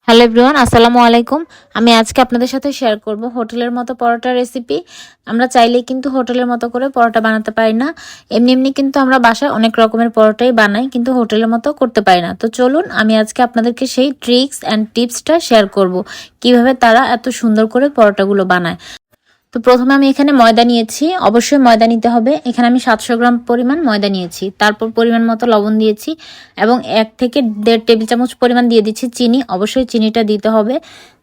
Hello everyone, আসসালামু আলাইকুম। আমি আজকে আপনাদের সাথে শেয়ার করব হোটেলের মতো পরোটা রেসিপি। আমরা চাইলেই কিন্তু হোটেলের মতো করে পরোটা বানাতে পারি না। এমনি এমনি কিন্তু আমরা বাসায় অনেক রকমের পরোটাই বানাই, কিন্তু হোটেলের মতো করতে পারি না। তো চলুন আমি আজকে আপনাদেরকে সেই ট্রিক্স অ্যান্ড টিপসটা শেয়ার করব, কিভাবে তারা এত সুন্দর করে পরোটাগুলো বানায়। তো প্রথমে আমি এখানে ময়দা নিয়েছি, অবশ্যই ময়দা নিতে হবে। এখানে আমি 700 গ্রাম পরিমাণ ময়দা নিয়েছি। তারপর পরিমাণ মতো লবণ দিয়েছি এবং 1 থেকে 1.5 টেবিল চামচ পরিমাণ দিয়ে দিচ্ছি চিনি। অবশ্যই চিনিটা দিতে হবে।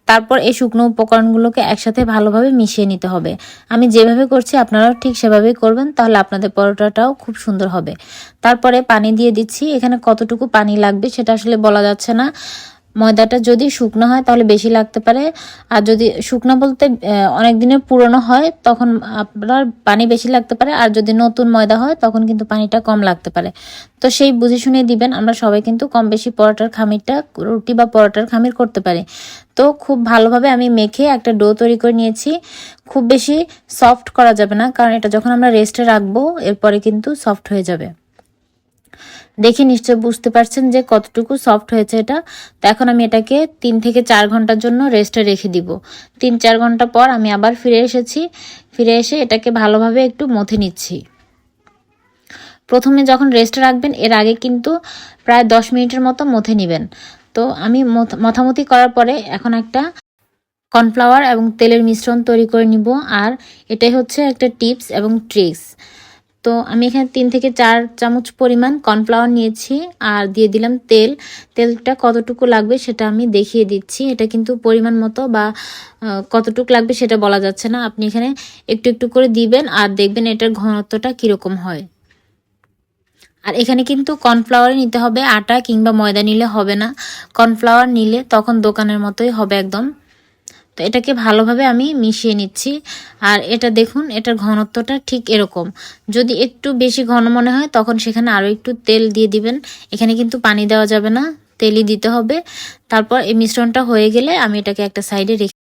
তারপর এই শুকনো উপকরণগুলোকে একসাথে ভালোভাবে মিশিয়ে নিতে হবে। আমি যেভাবে করছি আপনারাও ঠিক সেভাবেই করবেন, তাহলে আপনাদের পরোটাটাও খুব সুন্দর হবে। তারপরে পানি দিয়ে দিচ্ছি। এখানে কতটুকু পানি লাগবে সেটা আসলে বলা যাচ্ছে না। ময়দাটা যদি শুকনো হয় তাহলে বেশি লাগতে পারে, আর যদি শুকনো বলতে অনেক দিনের পুরনো হয় তখন আপনার পানি বেশি লাগতে পারে, আর যদি নতুন ময়দা হয় তখন কিন্তু পানিটা কম লাগতে পারে। তো সেই বুঝে শুনে দিবেন। আমরা সবাই কিন্তু কম বেশি পরোটার খামিরটা রুটি বা পরোটার খামির করতে পারি। তো খুব ভালোভাবে আমি মেখে একটা ডো তৈরি করে নিয়েছি। খুব বেশি সফট করা যাবে না, কারণ এটা যখন আমরা রেস্টে রাখবো এরপরে কিন্তু সফট হয়ে যাবে। দেখে নিশ্চয় বুঝতে পারছেন যে কতটুকু সফট হয়েছে এটা। তো এখন আমি এটাকে 3 থেকে 4 ঘন্টার জন্য রেস্টে রেখে দিব। 3-4 ঘন্টা পর আমি আবার ফিরে এসেছি। ফিরে এসে এটাকে ভালোভাবে একটু মথে নিচ্ছি। প্রথমে যখন রেস্টে রাখবেন এর আগে কিন্তু প্রায় 10 মিনিটের মতো মথে নেবেন। তো আমি মথামতি করার পরে এখন একটা কর্নফ্লাওয়ার এবং তেলের মিশ্রণ তৈরি করে নিব। আর এটাই হচ্ছে একটা টিপস এবং ট্রিক্স। তো আমি এখানে 3 থেকে 4 চামচ পরিমাণ কর্নফ্লাওয়ার নিয়েছি আর দিয়ে দিলাম তেল। তেলটা কতটুকু লাগবে সেটা আমি দেখিয়ে দিচ্ছি। এটা কিন্তু পরিমাণ মতো বা কতটুকু লাগবে সেটা বলা যাচ্ছে না। আপনি এখানে একটু একটু করে দিবেন আর দেখবেন এটার ঘনত্বটা কীরকম হয়। আর এখানে কিন্তু কর্নফ্লাওয়ার নিতে হবে, আটা কিংবা ময়দা নিলে হবে না। কর্নফ্লাওয়ার নিলে তখন দোকানের মতোই হবে একদম। তো এটাকে ভালোভাবে আমি মিশিয়ে নিচ্ছি। আর এটা দেখুন, এটার ঘনত্বটা ঠিক এরকম। যদি একটু বেশি ঘন মনে হয় তখন সেখানে আরও একটু তেল দিয়ে দিবেন। এখানে কিন্তু পানি দেওয়া যাবে না, তেলই দিতে হবে। তারপর এই মিশ্রণটা হয়ে গেলে আমি এটাকে একটা সাইডে রেখে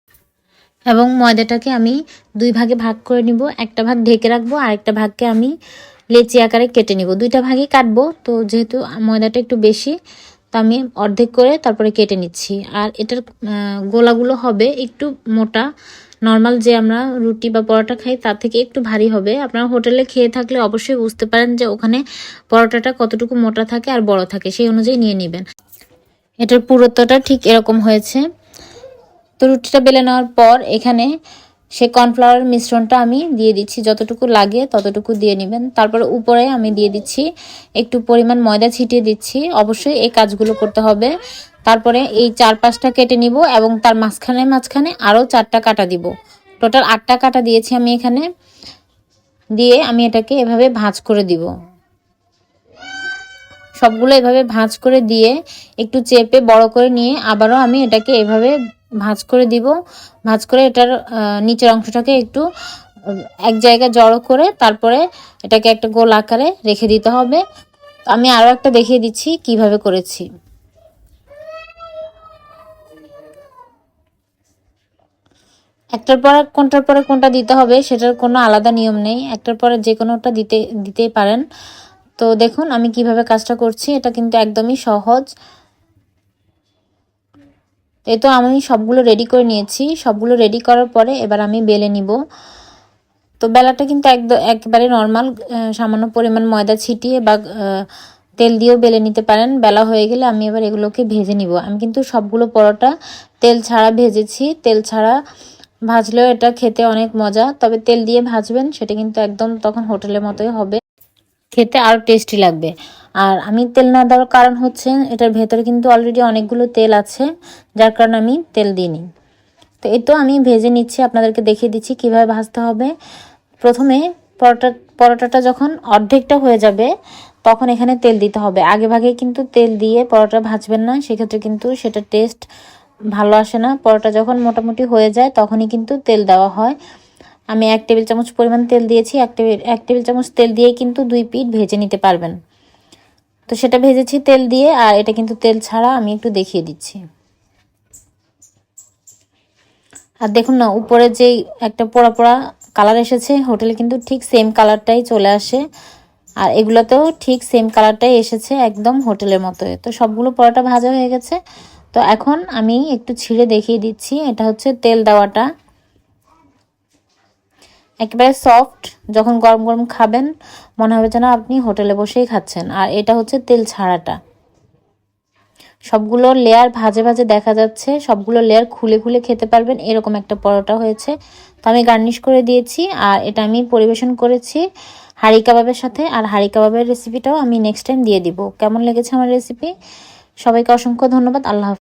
এবং ময়দাটাকে আমি 2 ভাগে ভাগ করে নিব। একটা ভাগ ঢেকে রাখবো, আরেকটা ভাগকে আমি লেচি আকারে কেটে নিব। 2টা ভাগে কাটবো, তো যেহেতু ময়দাটা একটু বেশি তো আমি অর্ধেক করে তারপরে কেটে নিচ্ছি। আর এটার গোলাগুলো হবে একটু মোটা, নর্মাল যে আমরা রুটি বা পরোটা খাই তার থেকে একটু ভারী হবে। আপনারা হোটেলে খেয়ে থাকলে অবশ্যই বুঝতে পারেন যে ওখানে পরোটাটা কতটুকু মোটা থাকে আর বড় থাকে, সেই অনুযায়ী নিয়ে নেবেন। এটার পুরুত্বটা ঠিক এরকম হয়েছে। তো রুটিটা বেলে নেওয়ার পর এখানে সে কর্নফ্লাওয়ারের মিশ্রণটা আমি দিয়ে দিচ্ছি, যতটুকু লাগে ততটুকু দিয়ে নেবেন। তারপরে উপরে আমি দিয়ে দিচ্ছি একটু পরিমাণ ময়দা ছিটিয়ে দিচ্ছি। অবশ্যই এই কাজগুলো করতে হবে। তারপরে এই 4-5টা কেটে নিব এবং তার মাঝখানে মাঝখানে আরও 4টা কাটা দিব। টোটাল 8টা কাটা দিয়েছি আমি এখানে। দিয়ে আমি এটাকে এভাবে ভাঁজ করে দিব। সবগুলো এভাবে ভাঁজ করে দিয়ে একটু চেপে বড় করে নিয়ে আবারও আমি এটাকে এভাবে ভাঁজ করে দিব। ভাঁজ করে এটার নিচের অংশটাকে একটু এক জায়গায় জড়ো করে তারপরে এটাকে একটা গোল আকারে রেখে দিতে হবে। আমি আরও একটা দেখিয়ে দিচ্ছি কিভাবে করেছি। একটার পরে কোনটা দিতে হবে সেটার কোনো আলাদা নিয়ম নেই, একটার পরে যে কোনোটা দিতেই পারেন। তো দেখুন আমি কিভাবে কাজটা করছি, এটা কিন্তু একদমই সহজ। এই তো আমি সবগুলো রেডি করে নিয়েছি। সবগুলো রেডি করার পরে এবার আমি বেলে নিব। তো বেলাটা কিন্তু একেবারে নর্মাল, সামান্য পরিমাণ ময়দা ছিটিয়ে বা তেল দিয়েও বেলে নিতে পারেন। বেলা হয়ে গেলে আমি এবার এগুলোকে ভেজে নিব। আমি কিন্তু সবগুলো পরোটা তেল ছাড়া ভেজেছি। তেল ছাড়া ভাজলেও এটা খেতে অনেক মজা, তবে তেল দিয়ে ভাজবেন, সেটা কিন্তু একদম তখন হোটেলের মতোই হবে, খেতে আরও টেস্টি লাগবে। আর আমি তেল না দেওয়ার কারণ হচ্ছে এটার ভেতরে কিন্তু অলরেডি অনেকগুলো তেল আছে, যার কারণে আমি তেল দিইনি। তো এই তো আমি ভেজে নিচ্ছি, আপনাদেরকে দেখিয়ে দিচ্ছি কিভাবে ভাজতে হবে। প্রথমে পরোটাটা যখন অর্ধেকটা হয়ে যাবে তখন এখানে তেল দিতে হবে। আগে ভাগে কিন্তু তেল দিয়ে পরোটা ভাজবেন না, সেক্ষেত্রে কিন্তু সেটা টেস্ট ভালো আসে না। পরোটা যখন মোটামুটি হয়ে যায় তখনই কিন্তু তেল দেওয়া হয়। আমি 1 টেবিল চামচ পরিমাণ তেল দিয়েছি। এক টেবিল চামচ তেল দিয়ে কিন্তু 2 পিঠ ভেজে নিতে পারবেন। তো সেটা ভেজেছি তেল দিয়ে, আর এটা কিন্তু তেল ছাড়া আমি একটু দেখিয়ে দিচ্ছি। আর দেখুন না, উপরে যেই একটা পোড়া পোড়া কালার এসেছে, হোটেলে কিন্তু ঠিক সেম কালারটাই চলে আসে। আর এগুলোতেও ঠিক সেম কালারটাই এসেছে, একদম হোটেলের মতোই। তো সবগুলো পরোটা ভাজা হয়ে গেছে। তো এখন আমি একটু ছিঁড়ে দেখিয়ে দিচ্ছি। এটা হচ্ছে তেল দেওয়াটা, একেবারে সফট। যখন গরম গরম খাবেন মনে হবে যেন আপনি হোটেলে বসেই খাচ্ছেন। আর এটা হচ্ছে তেল ছাড়াটা। সবগুলো লেয়ার ভাজে ভাজে দেখা যাচ্ছে, সবগুলো লেয়ার খুলে খুলে খেতে পারবেন এরকম একটা পরোটা হয়েছে। তো আমি গার্নিশ করে দিয়েছি আর এটা আমি পরিবেশন করেছি হাঁড়ি কাবাবের সাথে। আর হাঁড়ি কাবাবের রেসিপিটাও আমি নেক্সট টাইম দিয়ে দিব। কেমন লেগেছে আমার রেসিপি? সবাইকে অসংখ্য ধন্যবাদ। আল্লাহ হাফেজ।